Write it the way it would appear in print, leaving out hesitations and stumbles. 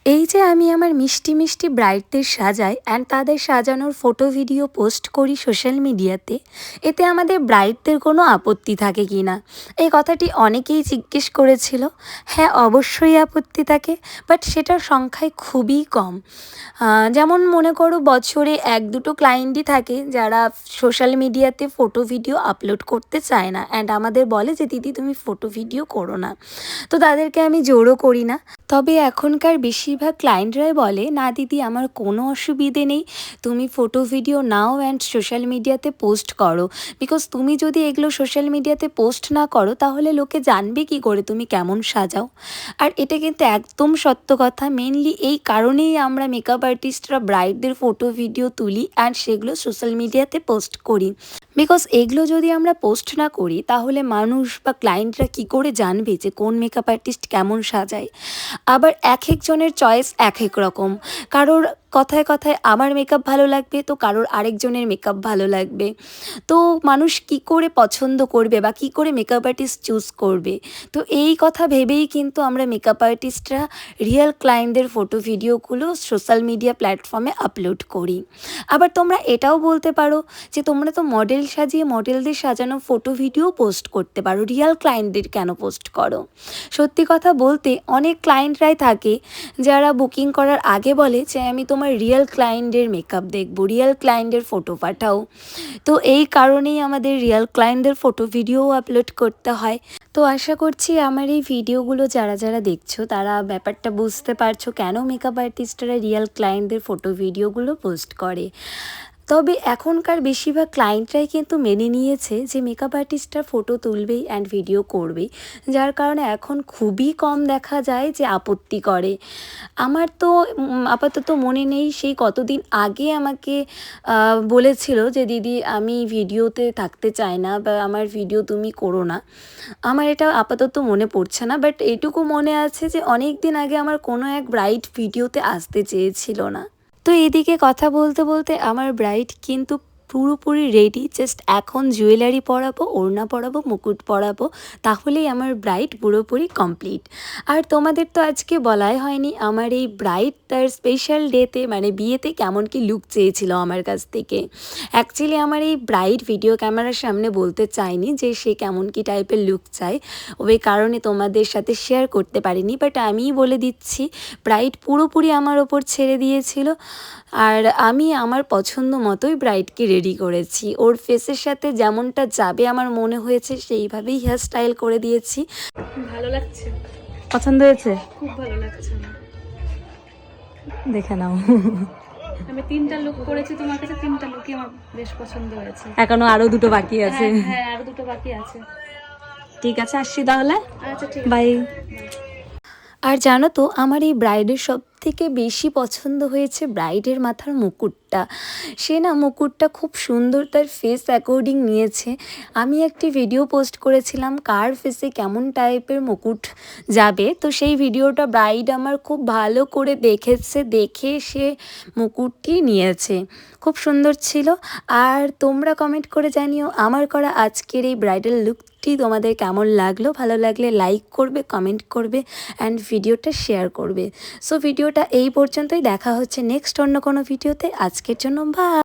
এই যে আমি আমার মিষ্টি মিষ্টি ব্রাইডদের সাজাই অ্যান্ড তাদের সাজানোর ফটো ভিডিও পোস্ট করি সোশ্যাল মিডিয়াতে, এতে আমাদের ব্রাইডদের কোনো আপত্তি থাকে কি না, এই কথাটি অনেকেই জিজ্ঞেস করেছিল। হ্যাঁ, অবশ্যই আপত্তি থাকে, বাট সেটার সংখ্যায় খুবই কম। যেমন মনে করো বছরে এক দুটো ক্লায়েন্টই থাকে যারা সোশ্যাল মিডিয়াতে ফটো ভিডিও আপলোড করতে চায় না অ্যান্ড আমাদের বলে যে দিদি তুমি ফটো ভিডিও করো না। তো তাদেরকে আমি জোরও করি না। তবে এখনকার বেশিরভাগ ক্লায়েন্টরাই বলে না দিদি আমার কোনো অসুবিধে নেই, তুমি photo video now and social মিডিয়াতে পোস্ট করো। বিকজ তুমি যদি এগুলো সোশ্যাল মিডিয়াতে পোস্ট না করো তাহলে লোকে জানবে কি করে তুমি কেমন সাজাও। আর এটা কিন্তু একদম সত্য কথা। মেনলি এই কারণেই আমরা মেকআপ আর্টিস্টরা ব্রাইডদের ফটো ভিডিও তুলি অ্যান্ড সেগুলো সোশ্যাল মিডিয়াতে পোস্ট করি। বিকজ এগুলো যদি আমরা পোস্ট না করি তাহলে মানুষ বা ক্লায়েন্টরা কি করে জানবে যে কোন মেকআপ আর্টিস্ট কেমন সাজায়। আবার এক একজনের চয়েস এক এক রকম। কারোর কথায় কথায় আমার মেকআপ ভালো লাগবে তো কারোর আরেকজনের মেকআপ ভালো লাগবে। তো মানুষ কি করে পছন্দ করবে বা কি করে মেকআপ আর্টিস্ট চুজ করবে, তো এই কথা ভেবেই কিন্তু আমরা মেকআপ আর্টিস্টরা রিয়েল ক্লায়েন্টদের ফটো ভিডিওগুলো সোশ্যাল মিডিয়া প্ল্যাটফর্মে আপলোড করি। আবার তোমরা এটাও বলতে পারো যে তোমরা তো মডেল সাজিয়ে মডেলদের সাজানো ফটো ভিডিও পোস্ট করতে পারো, রিয়েল ক্লায়েন্টদের কেন পোস্ট করো? সত্যি কথা বলতে অনেক ক্লায়েন্টরাই থাকে যারা বুকিং করার আগে বলে যে আমি তোমার রিয়েল ক্লায়েন্টের মেকআপ দেখবো, রিয়েল ক্লায়েন্টের ফটো পাঠাও। তো এই কারণেই আমাদের রিয়েল ক্লায়েন্টদের ফটো ভিডিও আপলোড করতে হয়। তো আশা করছি আমার এই ভিডিওগুলো যারা যারা দেখছো তারা ব্যাপারটা বুঝতে পারছো কেন মেকআপ আর্টিস্টরা রিয়েল ক্লায়েন্টদের ফটো ভিডিওগুলো পোস্ট করে। তবে এখনকার বেশিরভাগ ক্লায়েন্টরাই কিন্তু মেনে নিয়েছে যে মেকআপ আর্টিস্টরা ফটো তুলবেই অ্যান্ড ভিডিও করবেই, যার কারণে এখন খুবই কম দেখা যায় যে আপত্তি করে। আমার তো আপাতত মনে নেই সেই কতদিন আগে আমাকে বলেছিল যে দিদি আমি ভিডিওতে থাকতে চাই না বা আমার ভিডিও তুমি করো না। আমার এটা আপাতত মনে পড়ছে না, বাট এইটুকু মনে আছে যে অনেক দিন আগে আমার কোনো এক ব্রাইড ভিডিওতে আসতে চেয়েছিল না। তো এদিকে কথা বলতে বলতে আমার ব্রাইড কিন্তু পুরোপুরি রেডি, জাস্ট এখন জুয়েলারি পরাবো, ওড়না পরাবো, মুকুট পরাবো, তাহলেই আমার ব্রাইড পুরোপুরি কমপ্লিট। আর তোমাদের তো আজকে বলাই হয়নি আমার এই ব্রাইড তার স্পেশাল ডেতে মানে বিয়েতে কেমন কি লুক চেয়েছিল আমার কাছ থেকে। অ্যাকচুয়ালি আমার এই ব্রাইড ভিডিও ক্যামেরার সামনে বলতে চায়নি যে সে কেমন কি টাইপের লুক চায়, ওই কারণে তোমাদের সাথে শেয়ার করতে পারিনি, বাট আমিই বলে দিচ্ছি ব্রাইড পুরোপুরি আমার ওপর ছেড়ে দিয়েছিল। আর আমি আমার পছন্দ মতোই ব্রাইডকে রেডি করেছি, ওর ফেসের সাথে যেমনটা যাবে আমার মনে হয়েছে সেইভাবেই হেয়ার স্টাইল করে দিয়েছি। ভালো লাগছে, পছন্দ হয়েছে? খুব ভালো লাগছে। দেখে নাও। আমি 3টা লুক করেছি তোমার কাছে, 3টা লুকই আমার বেশ পছন্দ হয়েছে। এখনো আরো দুটো বাকি আছে। হ্যাঁ আর দুটো বাকি আছে। ঠিক আছে, আসছি তাহলে। আচ্ছা ঠিক আছে, বাই। বাই। আর জানো তো আমার এই ব্রাইডের সব থেকে বেশি পছন্দ হয়েছে ব্রাইডের মাথার মুকুটটা। সে না মুকুটটা খুব সুন্দর তার ফেস অ্যাকর্ডিং নিয়েছে। আমি একটি ভিডিও পোস্ট করেছিলাম কার ফেসে কেমন টাইপের মুকুট যাবে, তো সেই ভিডিওটা ব্রাইড আমার খুব ভালো করে দেখেছে, দেখে সে মুকুটটি নিয়েছে, খুব সুন্দর ছিল। আর তোমরা কমেন্ট করে জানিও আমার করা আজকের এই ব্রাইডাল লুকটি তোমাদের কেমন লাগলো। ভালো লাগলে লাইক করবে, কমেন্ট করবে অ্যান্ড ভিডিওটা শেয়ার করবে। সো ভিডিওটা এই পর্যন্তই, দেখা হচ্ছে নেক্সট অন্য কোনো ভিডিওতে। আজকের জন্য বাই।